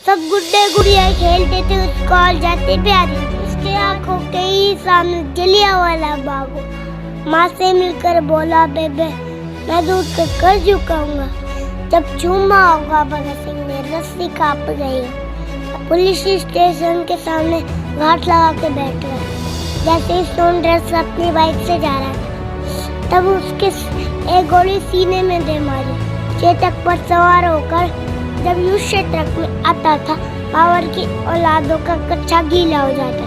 सब गुड्डे गुड़िया खेलते थे, स्कूल जाते प्यारी थी। उसके आंखों के ही सामने जलियांवाला बाग हो। माँ से मिलकर बोला बेबे मैं दूध का कर झुकाऊंगा। जब चूमा होगा भगत सिंह ने रस्सी कांप गई। पुलिस स्टेशन के सामने घाट लगा के बैठ गया। जैसे ही सोनड्रेस अपनी बाइक से जा रहा था तब उसके एक गोली सीने में दे मारी। चेतक पर सवार होकर जब युद्ध ट्रक में आता था पावर की औलादों का कच्चा गीला हो जाता।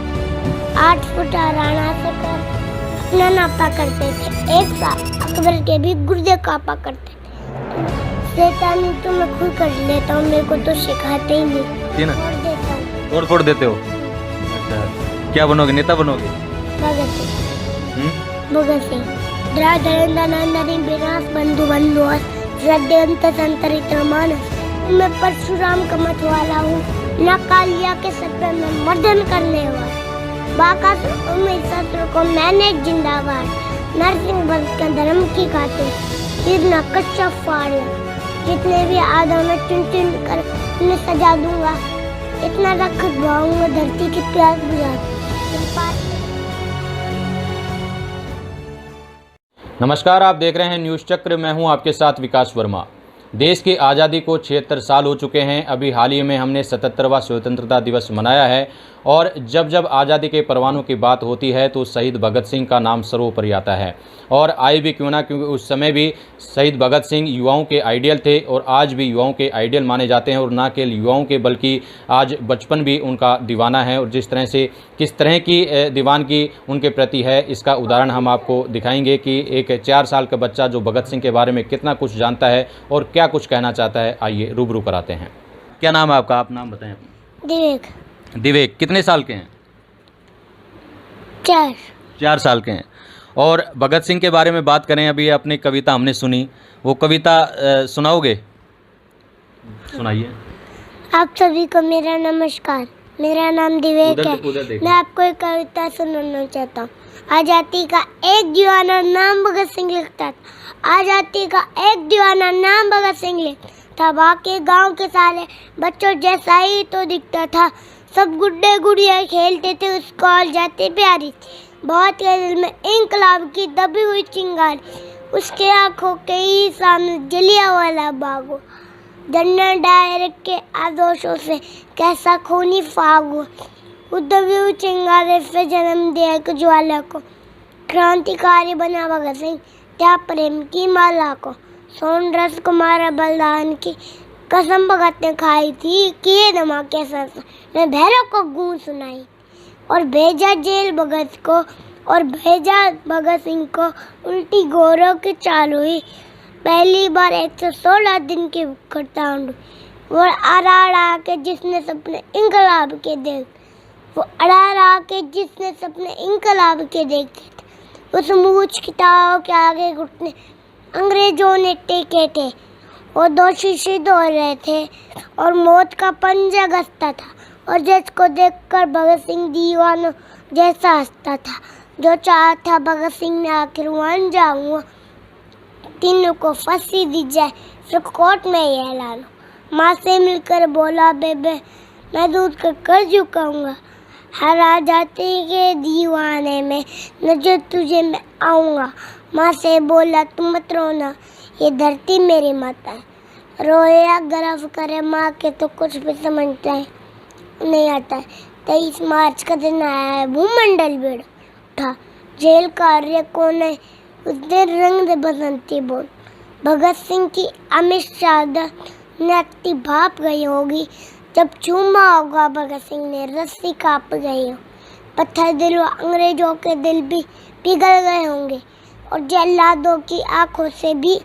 8 फुट राणा से कर अपना नापा करते थे। एक साल अकबर के भी गुर्दे कापा करते थे। शैतानी तो मैं खुद कर लेता हूँ, मेरे को तो सिखाते ही नहीं। तोड़ फोड़ देते हो? अच्छा, क्या बनोगे? नेता बनोगे? भगत सिंह। भगत सिंह धरेंद्र विनाश बंधु बंधुआस हृदयंत संतरित मानस। मैं परशुराम का मत वाला हूँ, न कालिया के सर पे मैं मर्दन करने वाला। बाकासुर में शत्रु को मैंने जिंदाबाद। नरसिंह भक्त का धर्म की खातिर फिर न कच्चा फाड़। जितने भी आदम में चुन चुन कर उन्हें सजा दूंगा। इतना रख भाऊंगा धरती की प्यास बुझा। नमस्कार, आप देख रहे हैं न्यूज़ चक्र। मैं हूं आपके साथ विकास वर्मा। देश की आज़ादी को 76 साल हो चुके हैं। अभी हाल ही में हमने 77वां स्वतंत्रता दिवस मनाया है और जब जब आज़ादी के परवानों की बात होती है तो शहीद भगत सिंह का नाम सर्वोपरि आता है। और आए भी क्यों ना, क्योंकि उस समय भी शहीद भगत सिंह युवाओं के आइडियल थे और आज भी युवाओं के आइडियल माने जाते हैं। और ना केवल युवाओं के बल्कि आज बचपन भी उनका दीवाना है। और जिस तरह से किस तरह की दीवानगी उनके प्रति है, इसका उदाहरण हम आपको दिखाएंगे कि एक 4 साल का बच्चा जो भगत सिंह के बारे में कितना कुछ जानता है और क्या कुछ कहना चाहता है। आइए रूबरू कराते हैं। क्या नाम है आपका? आप नाम बताएं अपना। दिवेक। दिवेक कितने साल के हैं? 4 साल के हैं। और भगत सिंह के बारे में बात करें, अभी अपनी कविता हमने सुनी, वो कविता सुनाओगे? सुनाइए। आप सभी को मेरा नमस्कार। मेरा नाम दिवेक है। मैं आपको एक कविता सुनाना चाहता हूँ। आज़ादी का एक दीवाना नाम भगत सिंह लिखता था। आज़ादी का एक दीवाना नाम भगत सिंह लिखता था। बाकी गांव के सारे बच्चों जैसा ही तो दिखता था। सब गुड्डे गुड़िया खेलते थे, स्कूल जाते प्यारी थी। बहुत के दिल में इंकलाब की दबी हुई चिंगारी। उसके आंखों के ही सामने जलियांवाला बाग हो। जनरल डायर के आदर्शों से कैसा खूनी फाग हो। दबी हुई चिंगारी से जन्म दिया एक ज्वाला को। क्रांतिकारी बना भगत सिंह, त्या प्रेम की माला को। सोनड्रेस को मारा बलिदान की कसम भगत ने खाई थी। किए धमाके सर ने भैरव को गूंज सुनाई। और भेजा जेल भगत को और भेजा भगत सिंह को उल्टी गौरव की चाल हुई। पहली बार 116 दिन की हड़ताल हुई। वो अड़ा के जिसने सपने इंकलाब के देख वो अड़ा के जिसने सपने इंकलाब के देखे थे। उस मूछ किताब के आगे घुटने अंग्रेजों ने टेके थे। वो 2 शहीद हो रहे थे और मौत का पंजा कसता था। और जिसको देखकर भगत सिंह दीवानों जैसा हंसता था। जो चाहा था भगत सिंह ने आखिर मान जाऊंगा। तीनों को फांसी दी जाए फिर कोर्ट में ये ऐलान। माँ से मिलकर बोला बेबे मैं दूध का कर झुकाऊंगा। हर आज़ादी के दीवाने में नजर तुझे मैं आऊँगा। माँ से बोला तुम मत रोना, ये धरती मेरी माता है। रोया गर्व करे माँ के तो कुछ भी समझता है नहीं आता है। 23 मार्च का दिन आया है, भूमंडल भीड़ उठा। जेल कार्य कौन है उस दिन रंग दे बसंती बोल। भगत सिंह की अमित शाह नक्ति भाप गई होगी। जब चूमा होगा भगत सिंह ने रस्सी कांप गई हो। पत्थर दिल व अंग्रेजों के दिल भी पिघल गए होंगे और जल्लादों की आंखों से भी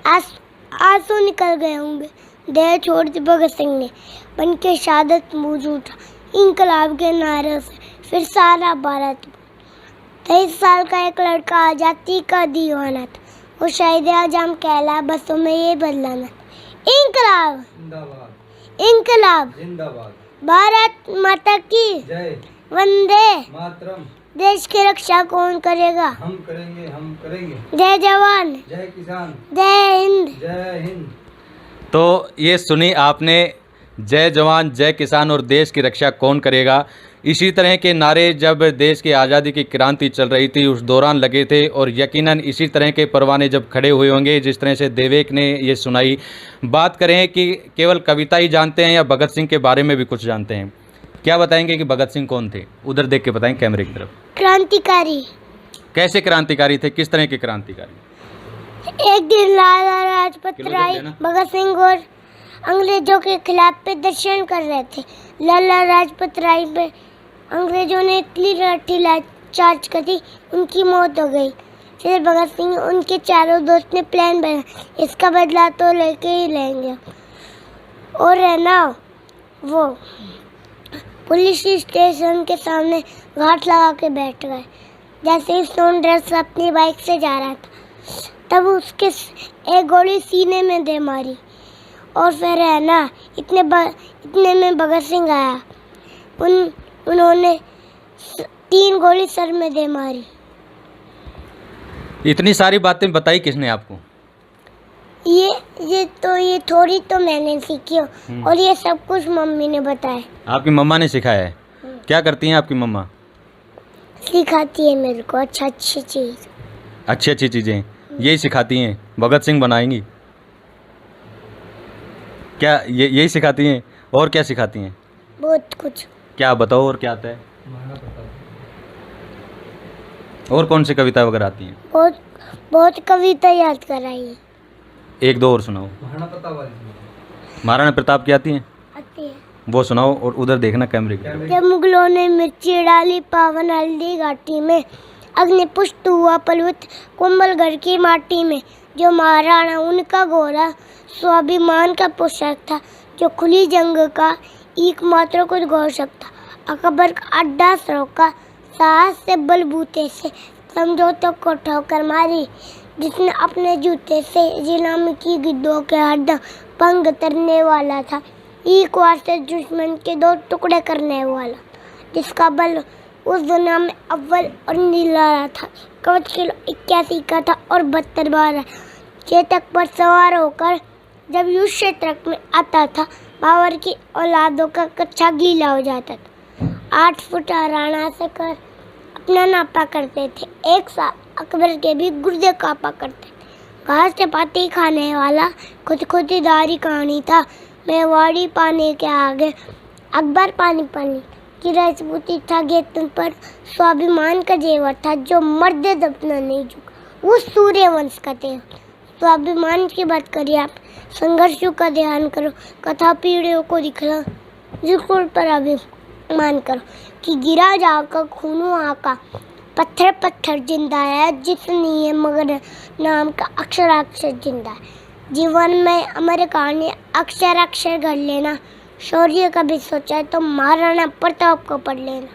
आंसू निकल गए होंगे। देह छोड़ दी भगत सिंह ने बन के शहादत मुँह उठा। इंकलाब के नारे से फिर सारा भारत। 23 साल का एक लड़का आज़ादी का दीवाना था। वो शहीद आजम कहला बसों में ये बदलाना। इंकलाब जिंदाबाद, इंकलाब जिंदाबाद, भारत माता की जय, वंदे मातरम। देश की रक्षा कौन करेगा? हम करेंगे, हम करेंगे। जय जवान, जय किसान, जय हिंद, जय हिंद। तो ये सुनी आपने जय जवान जय किसान और देश की रक्षा कौन करेगा, इसी तरह के नारे जब देश की आज़ादी की क्रांति चल रही थी उस दौरान लगे थे। और यकीनन इसी तरह के परवाने जब खड़े हुए होंगे जिस तरह से देवेक ने ये सुनाई। बात करें कि केवल कविता ही जानते हैं या भगत सिंह के बारे में भी कुछ जानते हैं, क्या बताएंगे कि भगत सिंह कौन थे? उधर देख के बताएं कैमरे की तरफ। क्रांतिकारी। कैसे क्रांतिकारी थे, किस तरह के क्रांतिकारी? एक दिन लाला लाजपत राय भगत सिंह और अंग्रेजों के खिलाफ प्रदर्शन कर रहे थे। लाला लाजपत राय पे अंग्रेजों ने इतनी लाठी चार्ज कर दी, उनकी मौत हो गई। फिर भगत सिंह उनके चारों दोस्त ने प्लान बनाया, इसका बदला तो लेके ही लेंगे। और है ना, वो पुलिस स्टेशन के सामने घाट लगा के बैठ गए। जैसे ही सोनड्रेस अपनी बाइक से जा रहा था तब उसके एक गोली सीने में दे मारी। और फिर है ना, इतने में भगत सिंह आया, उन्होंने 3 गोली सर में दे मारी। इतनी सारी बातें बताई किसने आपको? ये थोड़ी तो मैंने सीखी हो और ये सब कुछ मम्मी ने बताया। आपकी मम्मा ने सिखाया है? क्या करती हैं आपकी मम्मा? सिखाती है मेरे को अच्छी चीज़ें यही सिखाती हैं। भगत सिंह बनाएंगी क्या? यही सिखाती हैं? और क्या सिखाती हैं? बहुत कुछ। क्या बताओ, और क्या आता है? और कौन सी कविता वगैरह आती हैं? बहुत कविता याद कराई है। 1-2 और सुनाओ। महाराणा प्रताप की आती हैं? आती है। वो सुनाओ और उधर देखना कैमरे की। जब मुगलों ने मिर्ची डाली पावन हल्दी घाटी में, अग्नि पुष्ट हुआ पलवत कुंभलगढ़ की माटी में। जो महाराणा उनका गोरा स्वाभिमान का पोशाक था, जो खुली जंग का एकमात्र कुछ घोषक था। अकबर का अड्डा रोका, साहस से बलबूते से समझौतों को ठोकर मारी। जिसने अपने जूते से जिलामी की गिद्धों के हड्डा पंग तरने वाला था। एक बार से दुश्मन के 2 टुकड़े करने वाला, जिसका बल उस दुनिया में अव्वल और निराला था। कवच किलो 81 का था और 72 12 चेतक पर सवार होकर जब युद्ध क्षेत्र में आता था, बाबर की औलादों का कच्चा गीला हो जाता था। 8 फुट राणा से कर अपना नापा करते थे। एक साल अकबर के भी गुर्दे कापा करते थे। घास चपाती खाने वाला खुद दारी कहानी था। मेवाड़ी पानी के आगे अकबर पानी की राजपूती था। गेतन पर स्वाभिमान का जेवर था, जो मर्द दफना नहीं झुका। वो सूर्य वंश का थे। स्वाभिमान की बात करिए आप, संघर्षों का ध्यान करो, कथा पीढ़ियों को दिखला, जिसकुल पर अभिमान करो कि गिरा जाकर खूनो आका, पत्थर जिंदा है, जितनी है मगर नाम का अक्षर जिंदा है। जीवन में अमर कहानी अक्षर गढ़ लेना। शौर्य का भी सोचा है तो महाराणा प्रताप को पढ़ लेना।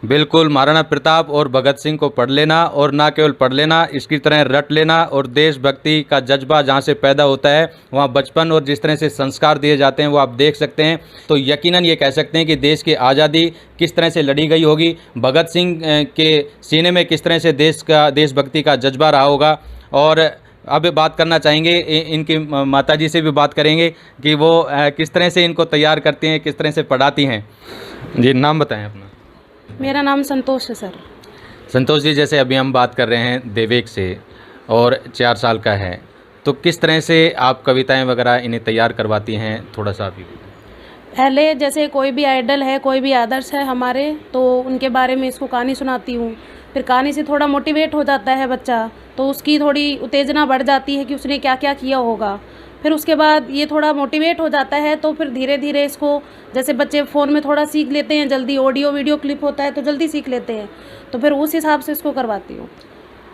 बिल्कुल, महाराणा प्रताप और भगत सिंह को पढ़ लेना, और ना केवल पढ़ लेना, इसकी तरह रट लेना। और देशभक्ति का जज्बा जहाँ से पैदा होता है वहाँ बचपन और जिस तरह से संस्कार दिए जाते हैं वो आप देख सकते हैं। तो यकीनन ये कह सकते हैं कि देश की आज़ादी किस तरह से लड़ी गई होगी, भगत सिंह के सीने में किस तरह से देशभक्ति का जज्बा रहा होगा। और अब बात करना चाहेंगे, इनकी माताजी से भी बात करेंगे कि वो किस तरह से इनको तैयार करती हैं, किस तरह से पढ़ाती हैं। जी, नाम बताएं अपना। मेरा नाम संतोष है सर। संतोष जी, जैसे अभी हम बात कर रहे हैं देवेक से और 4 साल का है, तो किस तरह से आप कविताएं वगैरह इन्हें तैयार करवाती हैं, थोड़ा सा भी? पहले जैसे कोई भी आइडल है, कोई भी आदर्श है हमारे, तो उनके बारे में इसको कहानी सुनाती हूँ। फिर कहानी से थोड़ा मोटिवेट हो जाता है बच्चा, तो उसकी थोड़ी उत्तेजना बढ़ जाती है कि उसने क्या क्या किया होगा। फिर उसके बाद ये थोड़ा मोटिवेट हो जाता है, तो फिर धीरे धीरे इसको, जैसे बच्चे फ़ोन में थोड़ा सीख लेते हैं जल्दी, ऑडियो वीडियो क्लिप होता है तो जल्दी सीख लेते हैं, तो फिर उस हिसाब से इसको करवाती हूँ।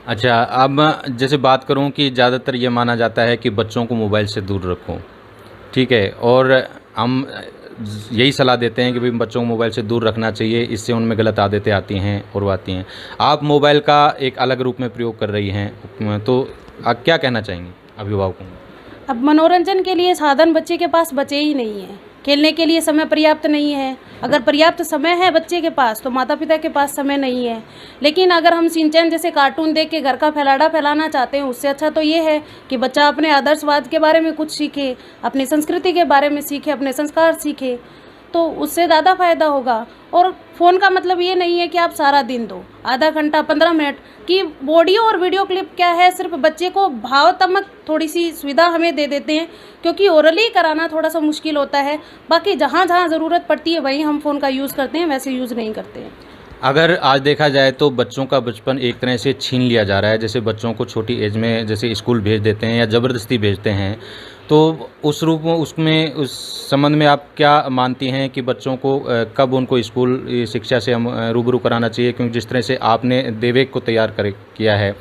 अच्छा, अब जैसे बात करूँ कि ज़्यादातर ये माना जाता है कि बच्चों को मोबाइल से दूर रखो, ठीक है, और हम यही सलाह देते हैं कि भाई बच्चों को मोबाइल से दूर रखना चाहिए, इससे उनमें गलत आदतें आती हैं और वो आती हैं। आप मोबाइल का एक अलग रूप में प्रयोग कर रही हैं, तो आप क्या कहना चाहेंगे अभिभावकों को? अब मनोरंजन के लिए साधन बच्चे के पास बचे ही नहीं है खेलने के लिए समय पर्याप्त नहीं है। अगर पर्याप्त समय है बच्चे के पास तो माता पिता के पास समय नहीं है। लेकिन अगर हम सिंचैन जैसे कार्टून देख के घर का फैलाड़ा फैलाना चाहते हैं, उससे अच्छा तो ये है कि बच्चा अपने आदर्शवाद के बारे में कुछ सीखे, अपनी संस्कृति के बारे में सीखे, अपने संस्कार सीखे, तो उससे ज़्यादा फ़ायदा होगा। और फ़ोन का मतलब ये नहीं है कि आप सारा दिन दो, आधा घंटा 15 मिनट की ऑडियो और वीडियो क्लिप क्या है, सिर्फ बच्चे को भावात्मक थोड़ी सी सुविधा हमें दे देते हैं, क्योंकि ओरली कराना थोड़ा सा मुश्किल होता है। बाकी जहाँ जहाँ ज़रूरत पड़ती है वहीं हम फ़ोन का यूज़ करते हैं, वैसे यूज़ नहीं करते हैं। अगर आज देखा जाए तो बच्चों का बचपन एक तरह से छीन लिया जा रहा है। जैसे बच्चों को छोटी एज में जैसे स्कूल भेज देते हैं या ज़बरदस्ती भेजते हैं, तो उस रूप में उसमें उस संबंध में आप क्या मानती हैं कि बच्चों को कब उनको स्कूल शिक्षा से हम रूबरू कराना चाहिए? क्योंकि जिस तरह से आपने देवेक को तैयार किया है,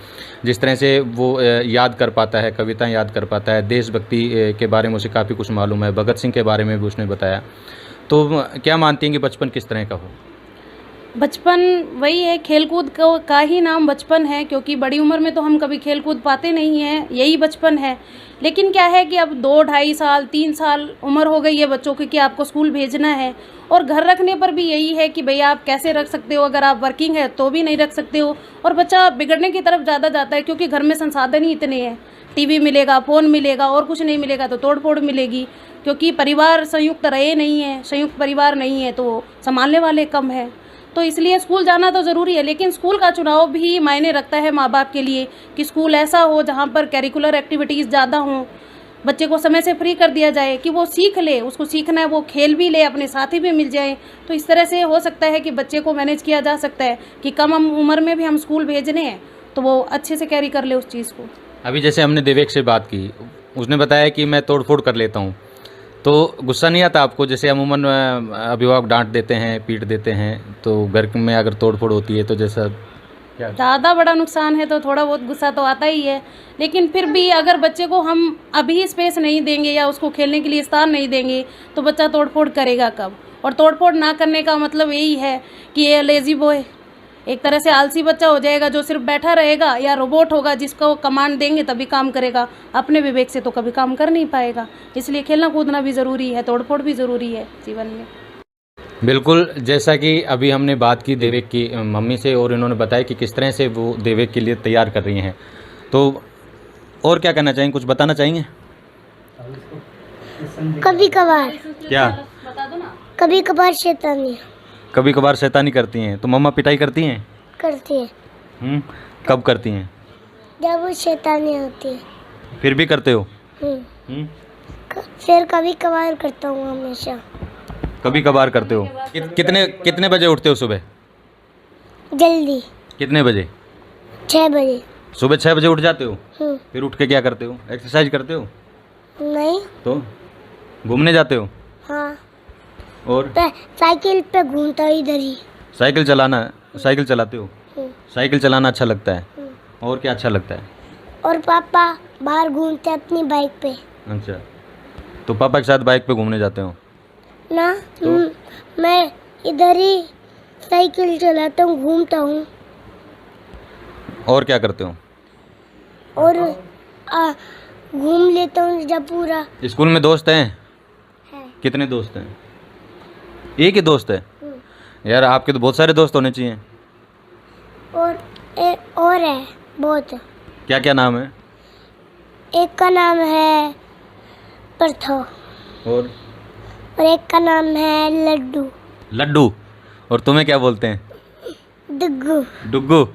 जिस तरह से वो याद कर पाता है, कविताएं याद कर पाता है, देशभक्ति के बारे में उसे काफ़ी कुछ मालूम है, भगत सिंह के बारे में भी उसने बताया, तो क्या मानती हैं कि बचपन किस तरह का हो? बचपन वही है, खेलकूद का ही नाम बचपन है, क्योंकि बड़ी उम्र में तो हम कभी खेलकूद पाते नहीं हैं, यही बचपन है। लेकिन क्या है कि अब 2, 2.5 साल 3 साल उम्र हो गई है बच्चों की कि आपको स्कूल भेजना है, और घर रखने पर भी यही है कि भैया आप कैसे रख सकते हो, अगर आप वर्किंग है तो भी नहीं रख सकते हो, और बच्चा बिगड़ने की तरफ ज़्यादा जाता है, क्योंकि घर में संसाधन ही इतने हैं। टीवी मिलेगा, फ़ोन मिलेगा, और कुछ नहीं मिलेगा तो तोड़ फोड़ मिलेगी, क्योंकि परिवार संयुक्त रहे नहीं है, संयुक्त परिवार नहीं है तो संभालने वाले कम है। तो इसलिए स्कूल जाना तो ज़रूरी है, लेकिन स्कूल का चुनाव भी मायने रखता है माँ बाप के लिए कि स्कूल ऐसा हो जहाँ पर करिकुलर एक्टिविटीज़ ज़्यादा हों, बच्चे को समय से फ्री कर दिया जाए कि वो सीख ले, उसको सीखना है वो खेल भी ले, अपने साथी भी मिल जाए। तो इस तरह से हो सकता है कि बच्चे को मैनेज किया जा सकता है कि कम उम्र में भी हम स्कूल भेजने हैं तो वो अच्छे से कैरी कर ले उस चीज़ को। अभी जैसे हमने देवेक से बात की, उसने बताया कि मैं तोड़ फोड़ कर लेता हूँ, तो गुस्सा नहीं आता आपको? जैसे अमूमन अभिभावक डांट देते हैं, पीट देते हैं, तो घर में अगर तोड़ फोड़ होती है तो जैसा क्या ज़्यादा बड़ा नुकसान है तो थोड़ा बहुत गुस्सा तो आता ही है। लेकिन फिर भी अगर बच्चे को हम अभी स्पेस नहीं देंगे या उसको खेलने के लिए स्थान नहीं देंगे तो बच्चा तोड़फोड़ करेगा कब? और तोड़फोड़ ना करने का मतलब यही है कि ये लेज़ी बॉय, एक तरह से आलसी बच्चा हो जाएगा जो सिर्फ बैठा रहेगा, या रोबोट होगा जिसको कमांड देंगे तभी काम करेगा, अपने विवेक से तो कभी काम कर नहीं पाएगा। इसलिए खेलना कूदना भी ज़रूरी है, तोड़फोड़ भी ज़रूरी है जीवन में। बिल्कुल, जैसा कि अभी हमने बात की देवेक की मम्मी से, और इन्होंने बताया कि किस तरह से वो देवेक के लिए तैयार कर रही हैं, तो और क्या करना चाहेंगे, कुछ बताना चाहेंगे? कभी कभार, क्या? बता दो ना। कभी कभार शैतानी कभी कभार शैतानी करती हैं, तो मम्मा पिटाई करती हैं? करती है, कब करती हैं? जब वो शैतानी होती है। फिर भी करते हो? फिर कभी कभार करता हूँ, हमेशा। कभी कभार करते हो? कितने बजे उठते हो सुबह? जल्दी, कितने बजे? 6 बजे। सुबह 6 बजे उठ जाते हो? फिर उठ के क्या करते हो? एक्सरसाइज करते हो? नहीं। तो घूमने जाते हो? हाँ। और साइकिल पे घूमता हूँ इधर ही। साइकिल चलाते हो? साइकिल चलाना अच्छा लगता है। और क्या अच्छा लगता है? और पापा बाहर घूमते अपनी बाइक पे। अच्छा, तो पापा के साथ बाइक पे घूमने जाते हो ना? तो? मैं इधर ही साइकिल चलाता हूँ, घूमता हूँ। और क्या करते हो? और घूम लेता हूँ जब पूरा। स्कूल में दोस्त हैं? है। कितने दोस्त हैं? एक ही दोस्त है? यार आपके तो बहुत सारे दोस्त होने चाहिए। और है बहुत। क्या क्या नाम है? एक का नाम है प्रथो, और एक का नाम है लड्डू। लड्डू। और तुम्हें क्या बोलते हैं? दुग्गू। डुग्गू।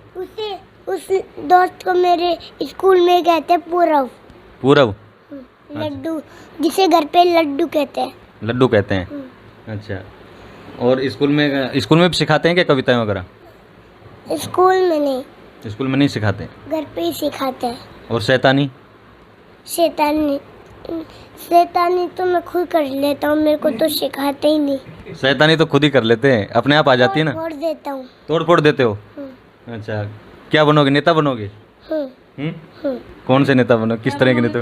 उस दोस्त को मेरे स्कूल में कहते हैं पूरव। पूरव? लड्डू, जिसे घर पे लड्डू कहते हैं। लड्डू कहते हैं। अच्छा, और स्कूल में भी सिखाते हैं क्या कविताएं वगैरह? स्कूल में नहीं। स्कूल में नहीं सिखाते? घर पे ही सिखाते हैं। और शैतानी तो मैं खुद कर लेता हूँ, मेरे को तो सिखाते ही नहीं। शैतानी तो खुद ही कर लेते हैं, अपने आप आ जाती है ना? तोड़ देता हूँ। तोड़ फोड़ देते हो? अच्छा, क्या बनोगे, नेता बनोगे? कौन से नेता बनोगे, किस तरह के नेता?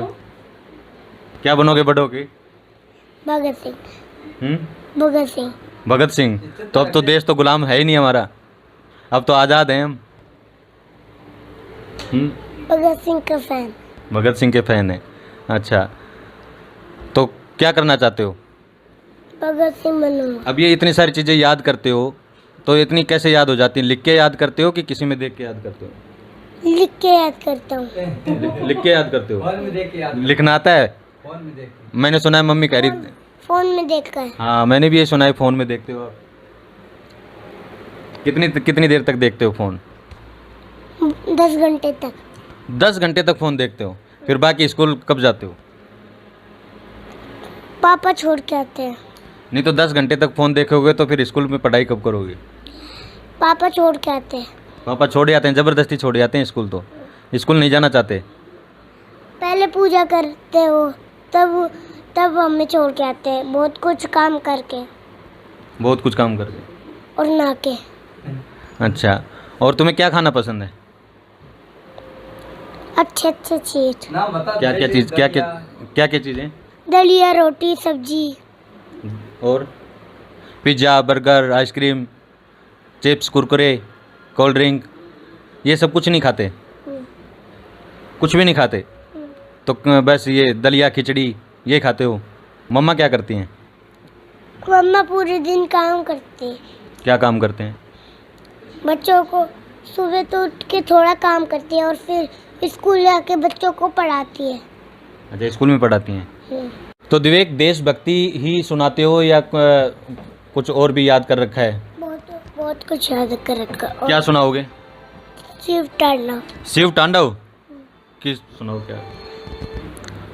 क्या बनोगे बड़े होके? भगत सिंह। भगत सिंह। भगत सिंह? तो अब तो देश तो गुलाम है ही नहीं हमारा, अब तो आज़ाद हैं हम। भगत सिंह का फैन। भगत सिंह के फैन है। अच्छा, तो क्या करना चाहते हो? भगत सिंह बनूंगा। अब ये इतनी सारी चीज़ें याद करते हो तो इतनी कैसे याद हो जाती हैं? लिख के याद करते हो कि किसी में देख के याद करते हो? लिख के याद करता हूँ। लिख के याद करते हो? लिखना आता है? मैंने सुना है मम्मी कह रही फोन में देखकर। हाँ, मैंने भी ये सुना है फ़ोन में देखते हो आप। कितनी देर तक देखते हो फ़ोन? 10 घंटे तक। 10 घंटे तक फ़ोन देखते हो? फिर बाकी स्कूल कब जाते हो? पापा छोड़ के आते हैं। नहीं तो 10 घंटे तक फ़ोन देखोगे तो फिर स्कूल में पढ़ाई कब करोगे? पापा छोड़ के आते हैं। पापा छोड़ जाते हैं, ज़बरदस्ती छोड़ जाते हैं स्कूल? तो स्कूल नहीं जाना चाहते? पहले पूजा करते हो तब हमें छोड़ के आते हैं, बहुत कुछ काम करके बहुत कुछ काम करके और नहा के। अच्छा, और तुम्हें क्या खाना पसंद है? अच्छे चीज। क्या क्या चीज़, क्या चीज़ें? दलिया, रोटी, सब्जी। और pizza, burger, ice cream, chips, Kurkure, cold drink, ये सब कुछ नहीं खाते? कुछ भी नहीं खाते? तो बस ये दलिया खिचड़ी ये खाते हो? मम्मा क्या करती हैं? मम्मा पूरे दिन काम करती है। क्या काम करते हैं? बच्चों को सुबह तो उठ के थोड़ा काम करती है और फिर स्कूल जाके बच्चों को पढ़ाती है। अच्छा, स्कूल में पढ़ाती हैं। तो विवेक, देशभक्ति ही सुनाते हो या कुछ और भी याद कर रखा है? बहुत कुछ याद कर रखा। क्या सुनाओगे? शिव तांडव। शिव तांडव किस सुनाओ क्या?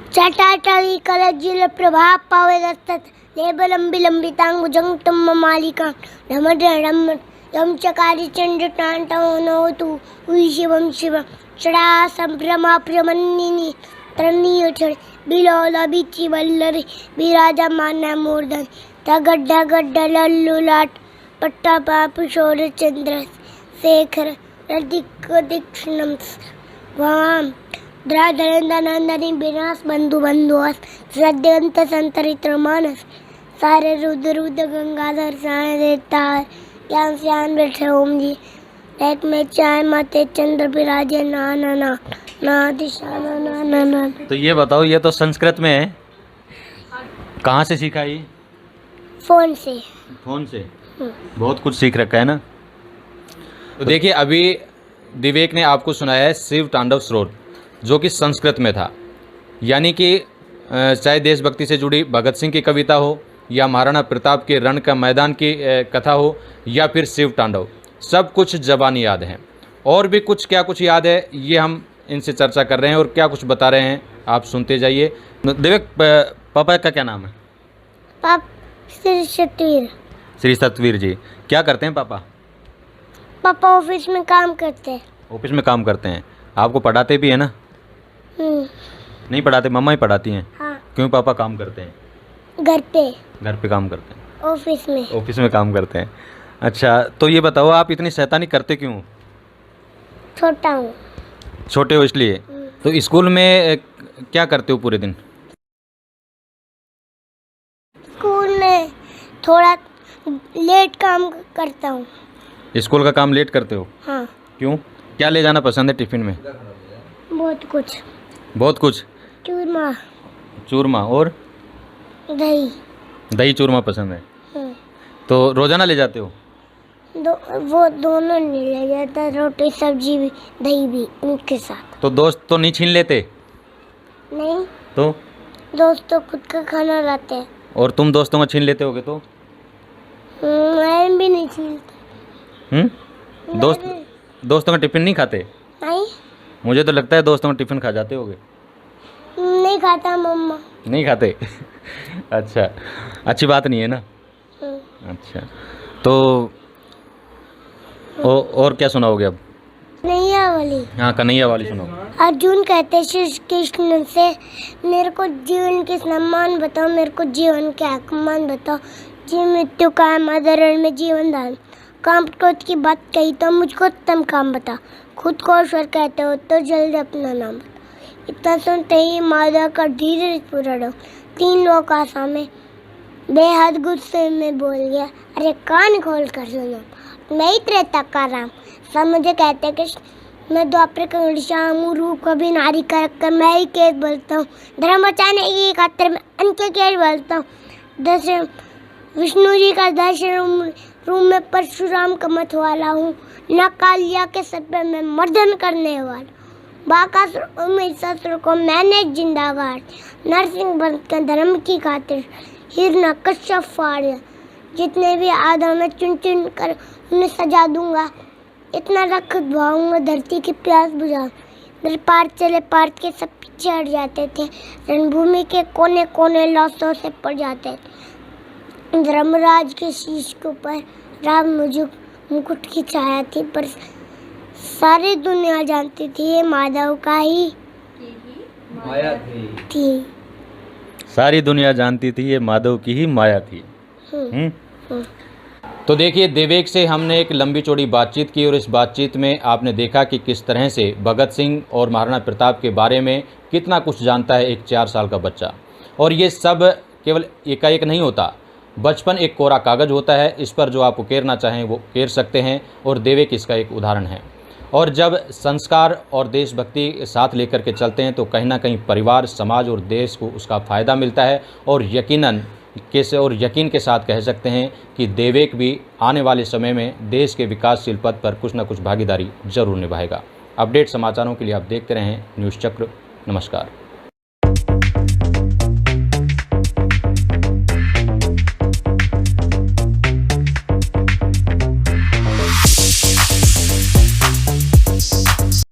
चटाटली कलजिल प्रभाव पावे दस्तत लेब लंबी लंबी तांग भुजंग तम मालिका ढमड ढम यम चकारी चंड टांटव नो तू उई शिवम शिवम चढ़ा संभ्रमा प्रमन्निनी तरनीय चढ़ बिलोला बिची वल्लरी बिराजा माना मूर्धन तगड्डा गड्डा लल्लुलाट पट्टा पाप शोर चंद्र शेखर रदिक दीक्षणम वाम द्राधरंदनंदनी विनाश बंधु बंधुआस सद्यंत संतरित्र मानस सारे रुद्र गंगाधर साय देवतार ज्ञान श्यान बैठे ओम जी एक में चाय माते चंद्र विराजे ना ना ना ना दिशा ना ना ना ना। तो ये बताओ, ये तो संस्कृत में है, कहाँ से सीखा ये? फोन से। फोन से? बहुत कुछ सीख रखा है ना। तो देखिए, अभी विवेक ने आपको सुनाया है शिव तांडव स्रोत, जो कि संस्कृत में था। यानी कि चाहे देशभक्ति से जुड़ी भगत सिंह की कविता हो या महाराणा प्रताप के रण का मैदान की कथा हो या फिर शिव तांडव, सब कुछ ज़बानी याद है। और भी कुछ क्या कुछ याद है, ये हम इनसे चर्चा कर रहे हैं और क्या कुछ बता रहे हैं आप सुनते जाइए। विवेक, पापा का क्या नाम है? श्री सतवीर। श्री सतवीर जी। क्या करते हैं पापा? पापा ऑफिस में काम करते हैं। ऑफिस में काम करते हैं। आपको पढ़ाते भी है ना? नहीं पढ़ाते, मम्मा ही पढ़ाती हैं। हाँ। क्यों पापा काम करते हैं? घर पे काम करते हैं। ऑफिस में काम करते हैं। अच्छा, तो ये बताओ, आप इतनी शैतानी करते क्यों? छोटा हूँ। छोटे हो इसलिए? तो स्कूल में क्या करते हो पूरे दिन? स्कूल में थोड़ा लेट काम करता हूँ। स्कूल का काम लेट करते हो? हाँ। क्यों? क्या ले जाना पसंद है टिफिन में? बहुत कुछ। चूरमा और दही चूरमा पसंद है। तो रोजाना ले जाते हो? वो दोनों नहीं ले जाता, रोटी सब्जी भी दही भी उनके साथ। तो दोस्त तो नहीं छीन लेते? नहीं। तो दोस्त तो खुद का खाना लाते हैं। और तुम दोस्तों का छीन लेते होगे तो? मैं भी नहीं छीनता। दोस्तों का टिफिन नहीं खाते? नहीं। मुझे तो लगता है दोस्तों का टिफिन खा जाते होगे। नहीं खाता मम्मा। नहीं खाते? अच्छा, अच्छी बात नहीं है ना। अच्छा, तो और क्या सुनाओगे अब? कन्हैया वाली। हाँ, कन्हैया वाली सुनाओ। अर्जुन कहते श्री कृष्ण से, मेरे को जीवन के सम्मान बताओ, मेरे को जीवन के अपमान बताओ। जी मृत्यु का मदरण में जीवन दान, काम क्रोध की बात कही तो मुझको उत्तम काम बता। खुद को ईश्वर कहते हो तो जल्दी अपना नाम बता। इतना सुनते ही माधव का धीरे पूरा डो 3 लोग आशा में बेहद गुस्से में बोल गया, अरे कान खोल कर सुनो, मैं ही त्रेता का राम। सब मुझे कहते कृष्ण, मैं द्वापर का श्याम हूँ, रूप कभी नारी का रखकर मैं ही केस बोलता हूँ, धर्म बचाने की खातिर मैं उनके केस बोलता हूँ। विष्णु जी का 10 रूम में परशुराम का मतवाला हूँ। न कालिया के सर पे मैं मर्दन करने वाला। बाकासुर और महिषासुर को मैंने जिंदा गाड़। नरसिंह बन के धर्म की खातिर हिरना कश्यप फाड़। जितने भी आधा मैं चुन चुन कर उन्हें सजा दूंगा। इतना रख भाऊंगा धरती की प्यास बुझा। मेरे पार चले पार के सब पीछे हट जाते थे। रणभूमि के कोने कोने लाशों से पड़ जाते थे। धर्मराज के शीश के ऊपर राम मुकुट की छाया थी, पर सारी दुनिया जानती थी ये माधव का ही माया थी। सारी दुनिया जानती थी ये माधव की ही माया थी। तो देखिए, देवेक से हमने एक लंबी चौड़ी बातचीत की और इस बातचीत में आपने देखा कि किस तरह से भगत सिंह और महाराणा प्रताप के बारे में कितना कुछ जानता है एक 4 साल का बच्चा। और ये सब केवल एकाएक नहीं होता। बचपन एक कोरा कागज़ होता है, इस पर जो आप उकेरना चाहें वो उकेर सकते हैं, और देवेक इसका एक उदाहरण है। और जब संस्कार और देशभक्ति साथ लेकर के चलते हैं तो कहीं ना कहीं परिवार, समाज और देश को उसका फ़ायदा मिलता है। और यकीन के साथ कह सकते हैं कि देवेक भी आने वाले समय में देश के विकासशील पथ पर कुछ न कुछ भागीदारी जरूर निभाएगा। अपडेट समाचारों के लिए आप देखते रहें न्यूज़ चक्र। नमस्कार।